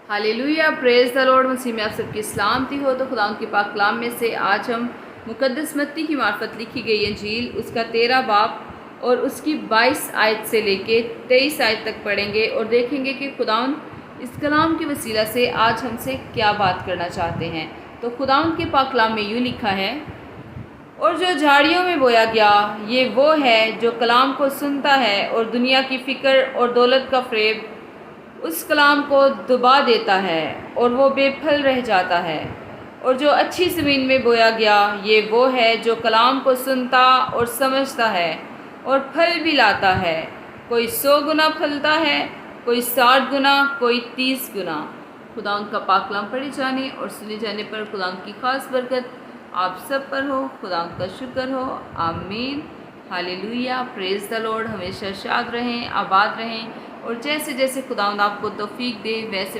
Hallelujah, praise the lord. मसीह में आप सबकी सलामती हो। तो खुदा के पाक कलाम में से आज हम मुकद्दस मत्ती की मार्फत लिखी गई इंजील उसका 13 बाब और उसकी 22 आयत से लेके 23 आयत तक पढ़ेंगे और देखेंगे कि खुदावन इस कलाम के वसीला से आज हमसे क्या बात करना चाहते हैं। तो खुदावन के पाक कलाम में यूँ लिखा है, और जो झाड़ियों में बोया गया ये वो है जो कलाम को सुनता है और दुनिया की फ़िक्र और दौलत का फ़रेब उस कलाम को दबा देता है और वो बेफल रह जाता है। और जो अच्छी ज़मीन में बोया गया ये वो है जो कलाम को सुनता और समझता है और फल भी लाता है। कोई 100 गुना फलता है, कोई 60 गुना, कोई 30 गुना। खुदा का पाक कलाम पढ़े जाने और सुने जाने पर खुदा की ख़ास बरकत आप सब पर हो। खुदा का शुक्र हो। आमीन। Hallelujah, praise the Lord. हमेशा शाद रहें, आबाद रहें और जैसे जैसे खुदावंद आपको तौफीक दे वैसे वैसे